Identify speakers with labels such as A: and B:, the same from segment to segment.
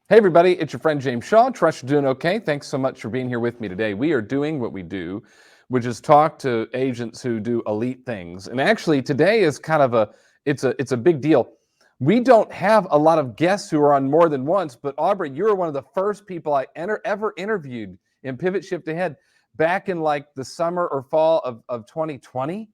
A: Hey everybody, it's your friend James Shaw. Trust you're doing okay. Thanks so much for being here with me today. We are doing what we do, which is talk to agents who do elite things. And actually today is kind of it's a big deal. We don't have a lot of guests who are on more than once, but Aubrey, you were one of the first people I ever interviewed in Pivot Shift Ahead back in like the summer or fall of 2020.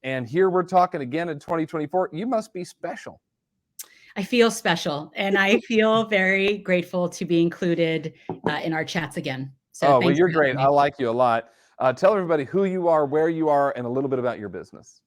A: And here we're talking again in 2024. You must be special.
B: I feel special and I feel very grateful to be included in our chats again. So
A: Oh, well,
B: thanks
A: you're
B: for having
A: great. I
B: me.
A: like you a lot. Tell everybody who you are, where you are, and a little bit about your business.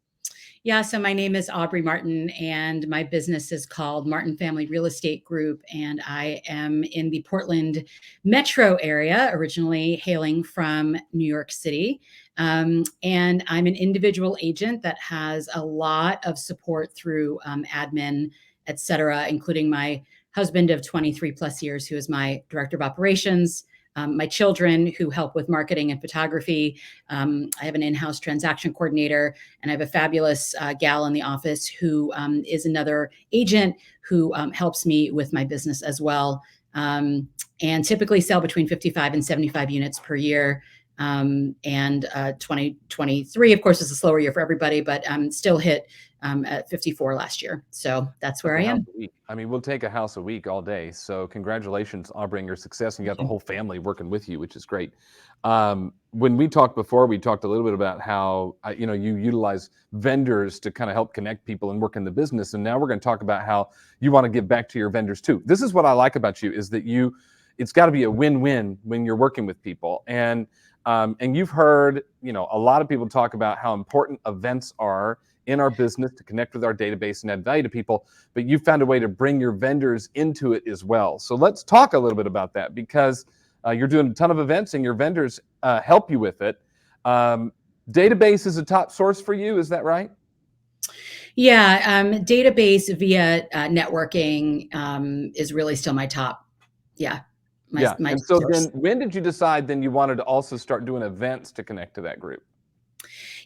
B: Yeah, so my name is Aubrey Martin and my business is called Martin Family Real Estate Group. And I am in the Portland metro area, originally hailing from New York City. And I'm an individual agent that has a lot of support through admin, et cetera, including my husband of 23 plus years, who is my director of operations. My children who help with marketing and photography. I have an in-house transaction coordinator, and I have a fabulous gal in the office who is another agent who helps me with my business as well. And typically sell between 55 and 75 units per year. And 2023, of course, is a slower year for everybody, but still hit at 54 last year. So that's where
A: That's
B: I
A: a house
B: am.
A: a week. I mean, we'll take a house a week all day. So congratulations, Aubrey, on your success. And you got the whole family working with you, which is great. When we talked before, we talked a little bit about how, you utilize vendors to kind of help connect people and work in the business. And now we're going to talk about how you want to give back to your vendors too. This is what I like about you is that it's got to be a win-win when you're working with people. And you've heard, a lot of people talk about how important events are in our business to connect with our database and add value to people, but you found a way to bring your vendors into it as well. So let's talk a little bit about that because you're doing a ton of events and your vendors help you with it. Database is a top source for you, is that right?
B: Yeah, database via networking is really still my top. Yeah,
A: Yeah.
B: my
A: And so then
B: source.
A: when did you decide then you wanted to also start doing events to connect to that group?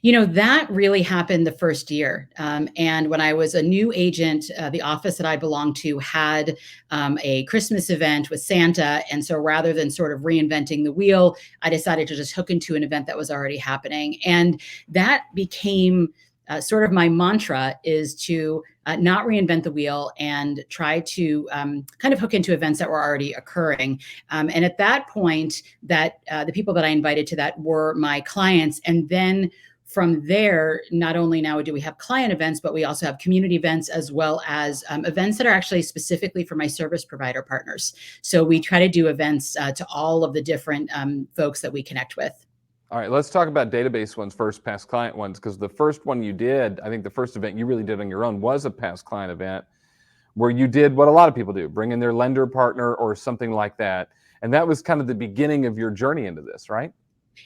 B: That really happened the first year. And when I was a new agent, the office that I belonged to had a Christmas event with Santa. And so rather than sort of reinventing the wheel, I decided to just hook into an event that was already happening. And that became sort of my mantra is to not reinvent the wheel and try to kind of hook into events that were already occurring. And at that point, that the people that I invited to that were my clients. And then from there, not only now do we have client events, but we also have community events as well as events that are actually specifically for my service provider partners. So we try to do events to all of the different folks that we connect with.
A: All right, let's talk about database ones first, past client ones, because the first one you did, I think the first event you really did on your own was a past client event where you did what a lot of people do, bring in their lender partner or something like that. And that was kind of the beginning of your journey into this, right?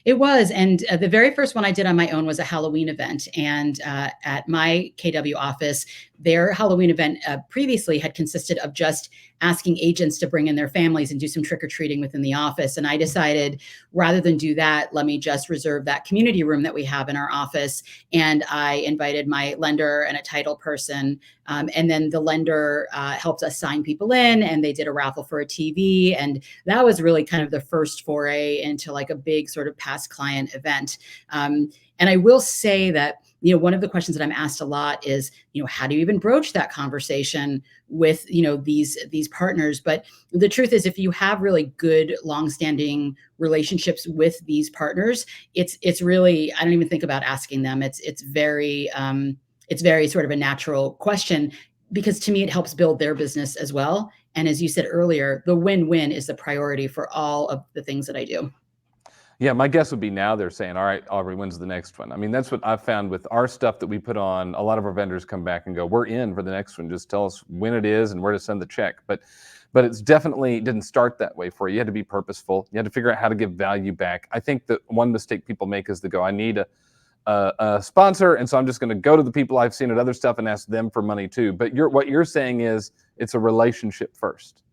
B: It was. And the very first one I did on my own was a Halloween event. And at my KW office, their Halloween event previously had consisted of just asking agents to bring in their families and do some trick or treating within the office. And I decided rather than do that, let me just reserve that community room that we have in our office. And I invited my lender and a title person. And then the lender helped us sign people in, and they did a raffle for a TV. And that was really kind of the first foray into like a big sort of past client event. And I will say that, one of the questions that I'm asked a lot is, how do you even broach that conversation with, these partners? But the truth is, if you have really good, longstanding relationships with these partners, it's really, I don't even think about asking them. It's very sort of a natural question because to me, it helps build their business as well. And as you said earlier, the win-win is the priority for all of the things that I do.
A: Yeah, my guess would be now they're saying, all right, Aubrey, when's the next one? I mean, that's what I've found with our stuff that we put on. A lot of our vendors come back and go, we're in for the next one. Just tell us when it is and where to send the check. But it's definitely didn't start that way for you. You had to be purposeful. You had to figure out how to give value back. I think that one mistake people make is to go, I need a sponsor, and so I'm just going to go to the people I've seen at other stuff and ask them for money too. But what you're saying is it's a relationship first.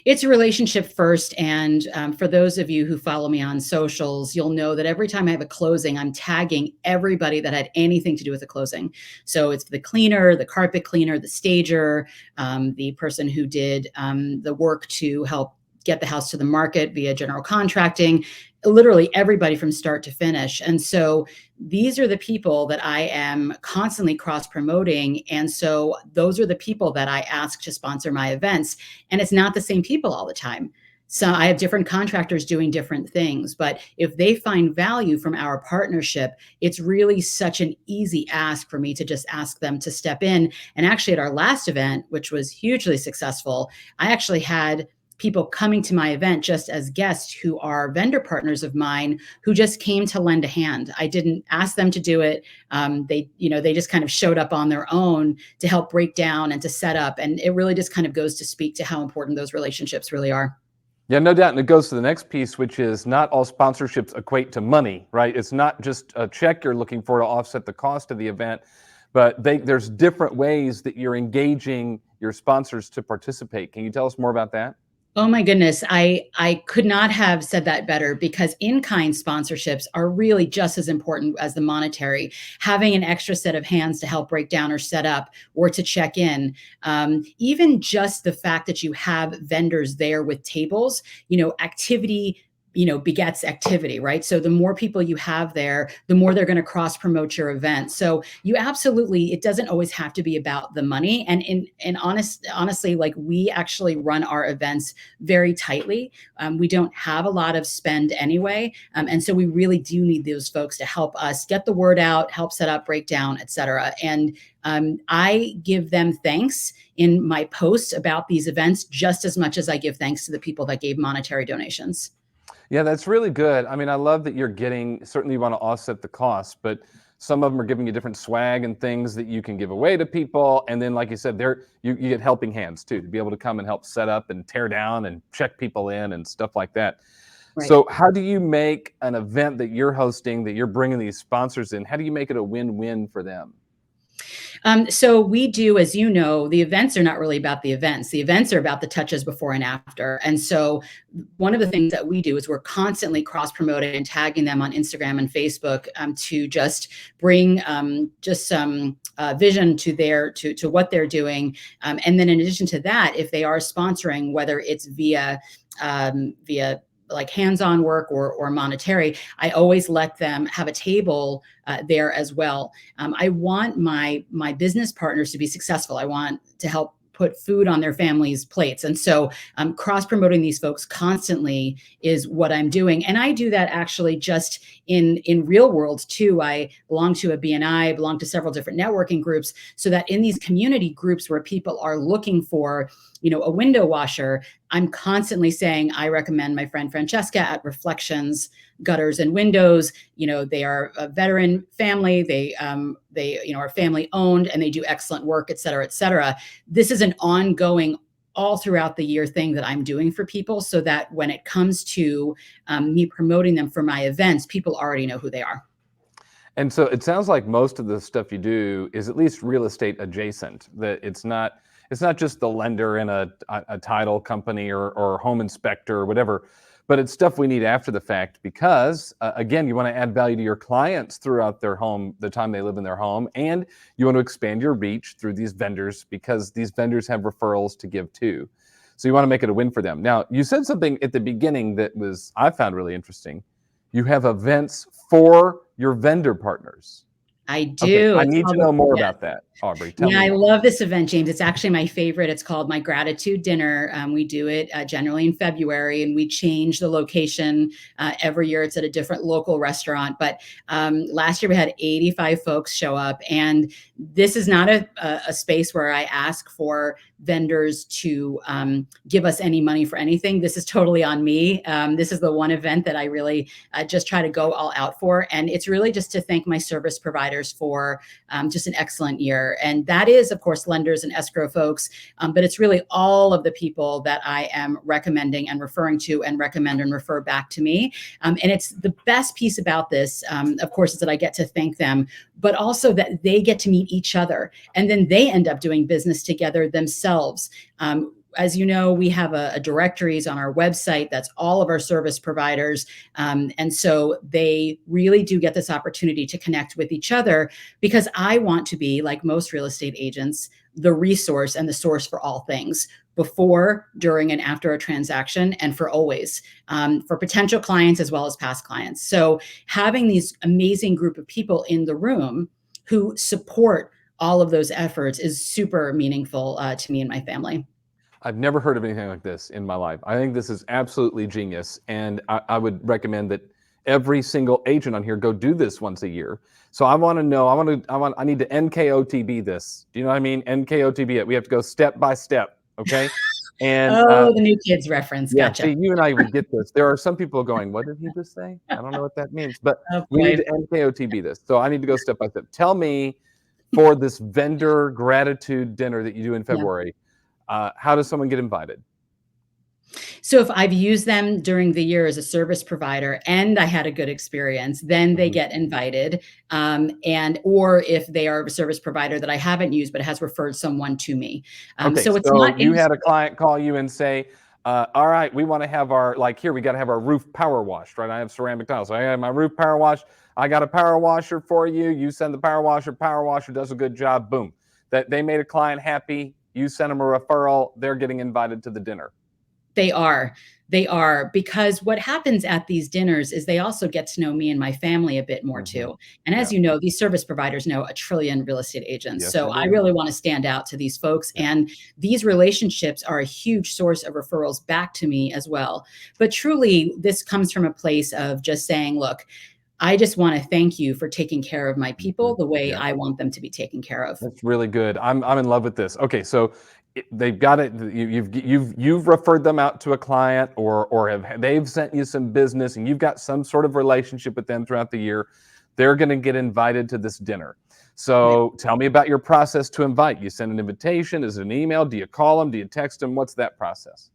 B: It's a relationship first. And for those of you who follow me on socials, you'll know that every time I have a closing, I'm tagging everybody that had anything to do with the closing. So it's the cleaner, the carpet cleaner, the stager, the person who did the work to help get the house to the market via general contracting, literally everybody from start to finish. And so these are the people that I am constantly cross promoting. And so those are the people that I ask to sponsor my events. And it's not the same people all the time. So I have different contractors doing different things, but if they find value from our partnership, it's really such an easy ask for me to just ask them to step in. And actually at our last event, which was hugely successful, I actually had people coming to my event just as guests who are vendor partners of mine who just came to lend a hand. I didn't ask them to do it. They just kind of showed up on their own to help break down and to set up. And it really just kind of goes to speak to how important those relationships really are.
A: Yeah, no doubt. And it goes to the next piece, which is not all sponsorships equate to money, right? It's not just a check you're looking for to offset the cost of the event, but there's different ways that you're engaging your sponsors to participate. Can you tell us more about that?
B: Oh my goodness. I could not have said that better, because in-kind sponsorships are really just as important as the monetary. Having an extra set of hands to help break down or set up or to check in, even just the fact that you have vendors there with tables, activity begets activity, right? So the more people you have there, the more they're going to cross promote your event. So you absolutely, it doesn't always have to be about the money. And honestly, like, we actually run our events very tightly. We don't have a lot of spend anyway. And so we really do need those folks to help us get the word out, help set up, break down, et cetera. And I give them thanks in my posts about these events just as much as I give thanks to the people that gave monetary donations.
A: Yeah, that's really good. I mean, I love that you're getting, certainly you want to offset the costs, but some of them are giving you different swag and things that you can give away to people. And then, like you said, you get helping hands too, to be able to come and help set up and tear down and check people in and stuff like that.
B: Right.
A: So how do you make an event that you're hosting, that you're bringing these sponsors in, how do you make it a win-win for them?
B: So we do, as you know, the events are not really about the events. The events are about the touches before and after. And so one of the things that we do is we're constantly cross promoting and tagging them on Instagram and Facebook to just bring just some vision to what they're doing. And then in addition to that, if they are sponsoring, whether it's via like hands-on work or monetary, I always let them have a table there as well. I want my business partners to be successful. I want to help put food on their families' plates. And so cross-promoting these folks constantly is what I'm doing. And I do that actually just in real world too. I belong to a BNI, belong to several different networking groups, so that in these community groups where people are looking for, a window washer, I'm constantly saying, I recommend my friend Francesca at Reflections Gutters and Windows. They are a veteran family. They are family owned, and they do excellent work, et cetera, et cetera. This is an ongoing, all throughout the year thing that I'm doing for people, so that when it comes to me promoting them for my events, people already know who they are.
A: And so it sounds like most of the stuff you do is at least real estate adjacent, that it's not just the lender in a title company or home inspector or whatever, but it's stuff we need after the fact, because again, you want to add value to your clients throughout their home, the time they live in their home, and you want to expand your reach through these vendors, because these vendors have referrals to give too. So you want to make it a win for them. Now, you said something at the beginning that I found really interesting. You have events for your vendor partners.
B: I do.
A: Okay, I need to know more about that, Aubrey. Tell me
B: I
A: more.
B: love this event, James. It's actually my favorite. It's called My Gratitude Dinner. We do it generally in February, and we change the location every year. It's at a different local restaurant. But last year we had 85 folks show up, and this is not a space where I ask for vendors to give us any money for anything. This is totally on me. This is the one event that I really just try to go all out for. And it's really just to thank my service providers for just an excellent year. And that is, of course, lenders and escrow folks, but it's really all of the people that I am recommending and referring to and recommend and refer back to me. And it's the best piece about this, of course, is that I get to thank them, but also that they get to meet each other. And then they end up doing business together themselves. as you know, we have a directories on our website that's all of our service providers. And so they really do get this opportunity to connect with each other, because I want to be, like most real estate agents, the resource and the source for all things before, during, and after a transaction, and for always, for potential clients as well as past clients. So having these amazing group of people in the room who support all of those efforts is super meaningful to me and my family.
A: I've never heard of anything like this in my life. I think this is absolutely genius, and I would recommend that every single agent on here go do this once a year. So I want to know. I need to NKOTB this. Do you know what I mean? NKOTB it. We have to go step by step. Okay. And
B: Oh, the new kids reference.
A: yeah,
B: Gotcha.
A: see, you and I would get this. There are some people going, "What did he just say? I don't know what that means." But
B: Oh
A: we need
B: boy.
A: to NKOTB this. So I need to go step by step. Tell me, for this vendor gratitude dinner that you do in
B: Yeah.
A: February, how does someone get invited?
B: So if I've used them during the year as a service provider and I had a good experience, then they
A: Mhm.
B: get invited. And or if they are a service provider that I haven't used but has referred someone to me.
A: Okay,
B: So it's
A: so
B: not
A: you
B: in.
A: had a client call you and say, all right, we want to have our, like here, we got to have our roof power washed, right? I have ceramic tiles. So I have my roof power washed. I got a power washer for you. You send the power washer does a good job. Boom. That they made a client happy. You send them a referral. They're getting invited to the dinner.
B: They are. They are, because what happens at these dinners is they also get to know me and my family a bit more
A: Hmm.
B: too. And
A: Yeah.
B: as you know, these service providers know a trillion real estate agents.
A: Yes,
B: So
A: they
B: I
A: do.
B: really want to stand out to these folks.
A: Yeah.
B: And these relationships are a huge source of referrals back to me as well. But truly, this comes from a place of just saying, look, I just want to thank you for taking care of my people
A: Mhm.
B: the way
A: Yeah.
B: I want them to be taken care of.
A: That's really good. I'm in love with this. Okay, so they've got it. You've referred them out to a client, or have they've sent you some business, and you've got some sort of relationship with them throughout the year. They're going to get invited to this dinner.
B: Right.
A: So tell me about your process to invite. You send an invitation. Is it an email? Do you call them? Do you text them? What's that process?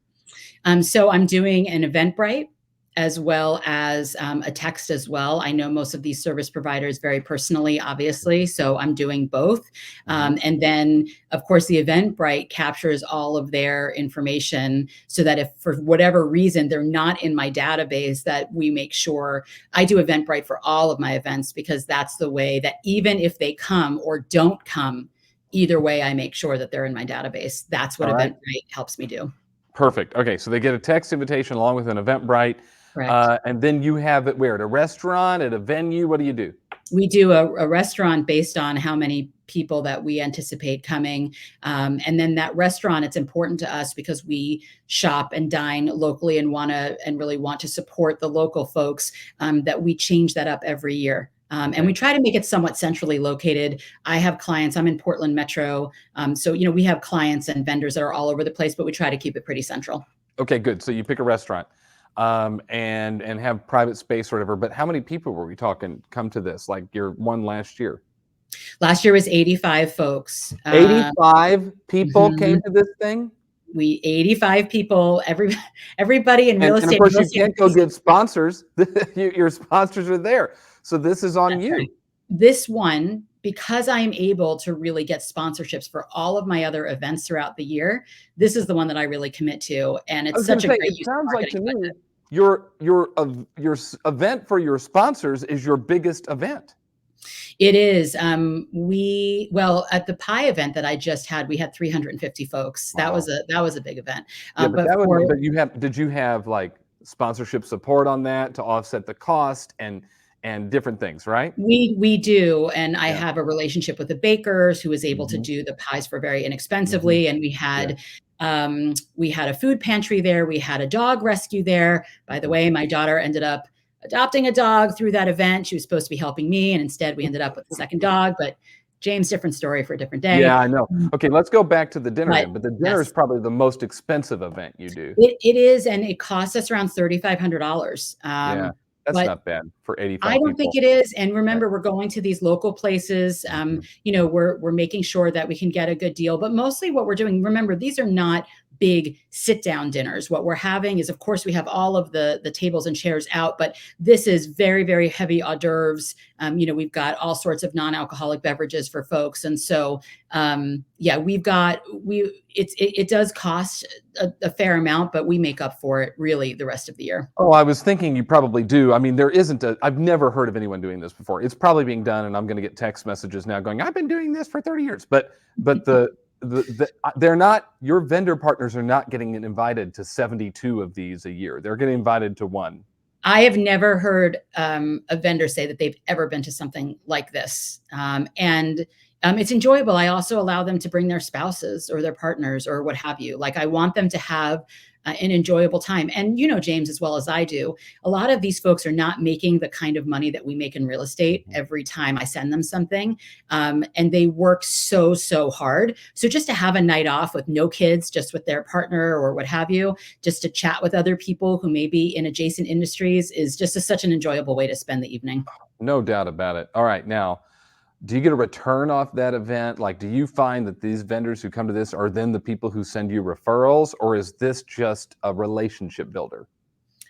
B: So I'm doing an Eventbrite as well as a text as well. I know most of these service providers very personally, obviously, so I'm doing both.
A: Mhm.
B: And then, of course, the Eventbrite captures all of their information so that if for whatever reason they're not in my database, that we make sure I do Eventbrite for all of my events, because that's the way that even if they come or don't come, either way, I make sure that they're in my database. That's what
A: All right.
B: Eventbrite helps me do.
A: Perfect. Okay, so they get a text invitation along with an Eventbrite,
B: Correct.
A: and then you have it where? At a restaurant, at a venue? What do you do?
B: We do a restaurant based on how many people that we anticipate coming. And then that restaurant, it's important to us because we shop and dine locally and really want to support the local folks, that we change that up every year. And
A: Okay.
B: we try to make it somewhat centrally located. I have clients, I'm in Portland Metro. So, we have clients and vendors that are all over the place, but we try to keep it pretty central.
A: Okay, good. So you pick a restaurant, and have private space or whatever. But how many people were we talking come to this? Like your one last year?
B: Last year was 85 folks.
A: 85 people
B: Mhm.
A: came to this thing?
B: We 85 people, everybody in real
A: And of
B: estate.
A: course you can't go get sponsors. Your sponsors are there. So this is on
B: That's right.
A: you.
B: This one, because I am able to really get sponsorships for all of my other events throughout the year, this is the one that I really commit to, and
A: I
B: it's
A: was going
B: such
A: to
B: a
A: say,
B: great
A: it
B: use of
A: sounds like
B: marketing
A: to me
B: budget.
A: your event for your sponsors is your biggest event.
B: It is. Well, at the pie event that I just had, we had 350 folks.
A: Wow.
B: That was a big event.
A: Yeah, but
B: But
A: that
B: for
A: would but did you have like sponsorship support on that to offset the cost and different things, right?
B: we do, and I
A: Yeah.
B: have a relationship with the bakers who was able to
A: Mhm.
B: do the pies for very
A: Mhm.
B: inexpensively, and
A: Yeah.
B: we had a food pantry there, we had a dog rescue there. By the
A: Mhm.
B: way, my daughter ended up adopting a dog through that event. She was supposed to be helping me, and instead we ended up with a second dog, but James, different story for a different day.
A: Yeah, I know. Okay, let's go back to the dinner
B: But
A: then, but the dinner is
B: yes,
A: probably the most expensive event you do.
B: it is, and it costs us around $3,500.
A: Yeah, that's
B: But
A: not bad for
B: I
A: 85
B: don't think
A: people.
B: it is. And
A: Yeah.
B: remember, we're going to these local places.
A: Mhm.
B: We're making sure that we can get a good deal. But mostly what we're doing, remember, these are not big sit down dinners. What we're having is, of course, we have all of the tables and chairs out, but this is very, very heavy hors d'oeuvres. We've got all sorts of non-alcoholic beverages for folks. And so, yeah, it does cost a fair amount, but we make up for it really the rest of the year.
A: Oh, I was thinking you probably do. I mean, I've never heard of anyone doing this before. It's probably being done, and I'm going to get text messages now going, I've been doing this for 30 years. But they're not, your vendor partners are not getting invited to 72 of these a year. They're getting invited to one.
B: I have never heard a vendor say that they've ever been to something like this. And it's enjoyable. I also allow them to bring their spouses or their partners or what have you. Like, I want them to have an enjoyable time. And James, as well as I do, a lot of these folks are not making the kind of money that we make in real estate every time I send them something. And they work so, so hard. So just to have a night off with no kids, just with their partner or what have you, just to chat with other people who may be in adjacent industries is just such an enjoyable way to spend the evening.
A: No doubt about it. All right. Now, do you get a return off that event? Like, do you find that these vendors who come to this are then the people who send you referrals, or is this just a relationship builder?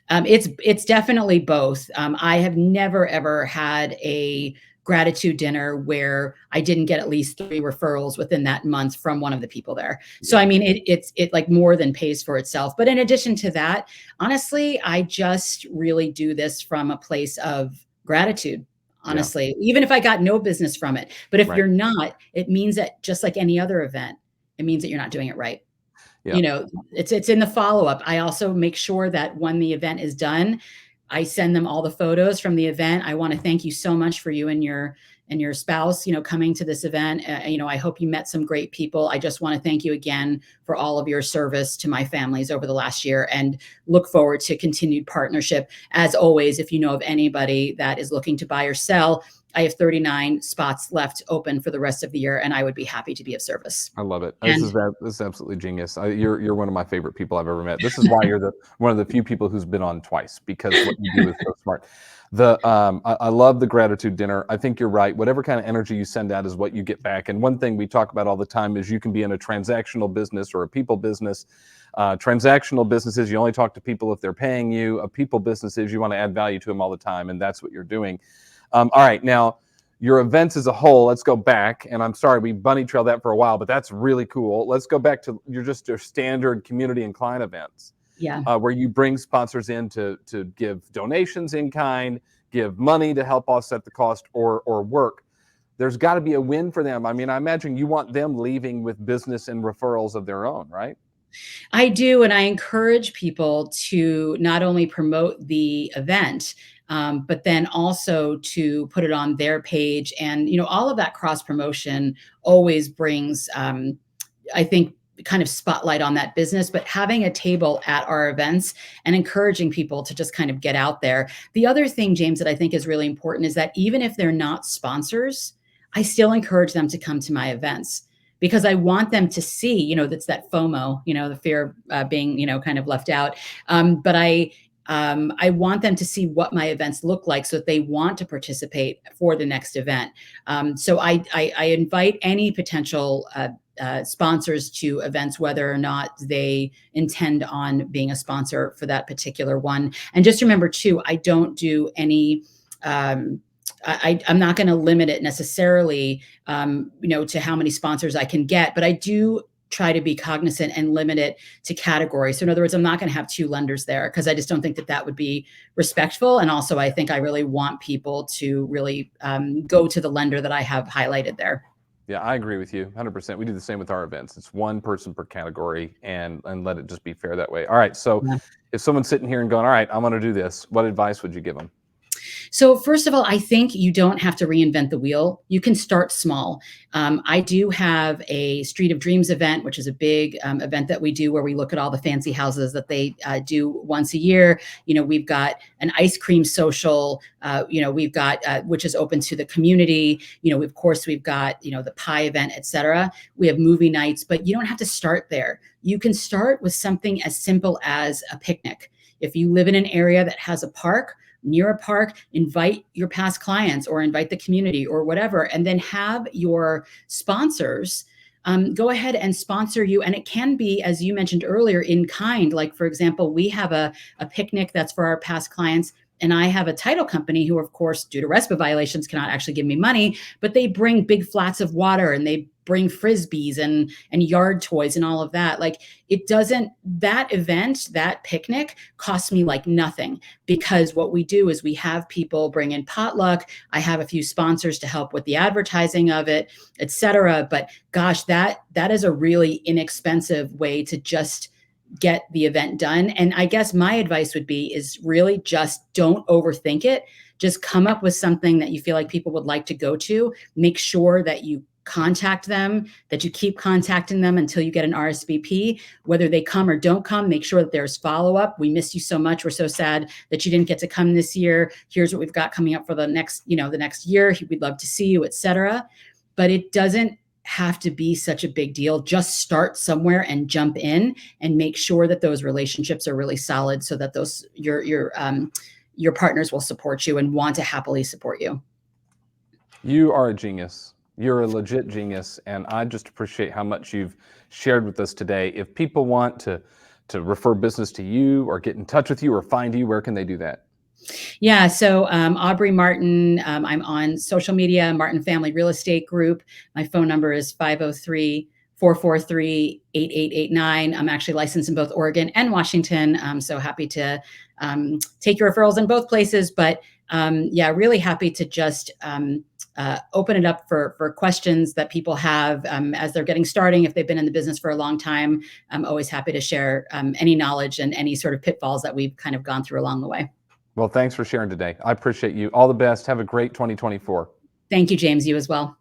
B: It's definitely both. I have never ever had a gratitude dinner where I didn't get at least 3 referrals within that month from one of the people there. So, I mean, it like more than pays for itself. But in addition to that, honestly, I just really do this from a place of gratitude. Honestly, even if I got no business from it. But if you're not, it means that just like any other event, it means that you're not doing it right. It's in the follow-up. I also make sure that when the event is done, I send them all the photos from the event. I want to thank you so much for you and your spouse, coming to this event. I hope you met some great people. I just want to thank you again for all of your service to my families over the last year and look forward to continued partnership. As always, if you know of anybody that is looking to buy or sell, I have 39 spots left open for the rest of the year, and I would be happy to be of service.
A: I love it. This is absolutely genius. You're one of my favorite people I've ever met. This is why you're one of the few people who's been on twice, because what you do is so smart. I love the gratitude dinner. I think you're right. Whatever kind of energy you send out is what you get back. And one thing we talk about all the time is you can be in a transactional business or a people business. Transactional businesses, you only talk to people if they're paying you. A people business is you want to add value to them all the time, and that's what you're doing. All right, now your events as a whole, let's go back, and I'm sorry we bunny trailed that for a while, but that's really cool. Let's go back to your standard community and client events.
B: Yeah.
A: Where you bring sponsors in to give donations in kind, give money to help offset the cost or work. There's got to be a win for them. I mean, I imagine you want them leaving with business and referrals of their own, right?
B: I do, and I encourage people to not only promote the event, but then also to put it on their page. And, all of that cross promotion always brings, I think, kind of spotlight on that business, but having a table at our events and encouraging people to just kind of get out there. The other thing, James, that I think is really important is that even if they're not sponsors, I still encourage them to come to my events, because I want them to see, that's that FOMO, the fear of being, kind of left out. But I want them to see what my events look like so that they want to participate for the next event. So I invite any potential sponsors to events, whether or not they intend on being a sponsor for that particular one. And just remember too, I don't do any, I'm not going to limit it necessarily, to how many sponsors I can get, but I do try to be cognizant and limit it to categories. So in other words, I'm not going to have 2 lenders there, because I just don't think that would be respectful. And also, I think I really want people to really go to the lender that I have highlighted there.
A: Yeah, I agree with you 100%. We do the same with our events. It's 1 person per category, and let it just be fair that way. All right. So if someone's sitting here and going, all right, I'm going to do this, what advice would you give them?
B: So first of all, I think you don't have to reinvent the wheel. You can start small. I do have a Street of Dreams event, which is a big event that we do where we look at all the fancy houses that they do once a year. We've got an ice cream social, we've got, which is open to the community. Of course, we've got, the pie event, et cetera. We have movie nights, but you don't have to start there. You can start with something as simple as a picnic. If you live in an area that has a park, near a park, invite your past clients or invite the community or whatever, and then have your sponsors go ahead and sponsor you. And it can be, as you mentioned earlier, in kind. Like, for example, we have a picnic that's for our past clients. And I have a title company who, of course, due to RESPA violations, cannot actually give me money, but they bring big flats of water and they bring frisbees and yard toys and all of that. Like, it doesn't, that event, that picnic costs me like nothing, because what we do is we have people bring in potluck. I have a few sponsors to help with the advertising of it, etc. But gosh, that is a really inexpensive way to just get the event done. And I guess my advice would be is really just don't overthink it. Just come up with something that you feel like people would like to go to. Make sure that you contact them, that you keep contacting them until you get an RSVP. Whether they come or don't come, make sure that there's follow-up. We miss you so much. We're so sad that you didn't get to come this year. Here's what we've got coming up for the next year. We'd love to see you, etc. But it doesn't have to be such a big deal. Just start somewhere and jump in, and make sure that those relationships are really solid, so that those your partners will support you and want to happily support you.
A: You are a genius. You're a legit genius, and I just appreciate how much you've shared with us today. If people want to refer business to you or get in touch with you or find you, where can they do that?
B: Yeah, so Aubrey Martin, I'm on social media, Martin Family Real Estate Group. My phone number is 503-443-8889. I'm actually licensed in both Oregon and Washington. I'm so happy to take your referrals in both places. But yeah, really happy to just open it up for questions that people have as they're getting starting. If they've been in the business for a long time, I'm always happy to share any knowledge and any sort of pitfalls that we've kind of gone through along the way.
A: Well, thanks for sharing today. I appreciate you. All the best. Have a great 2024.
B: Thank you, James. You as well.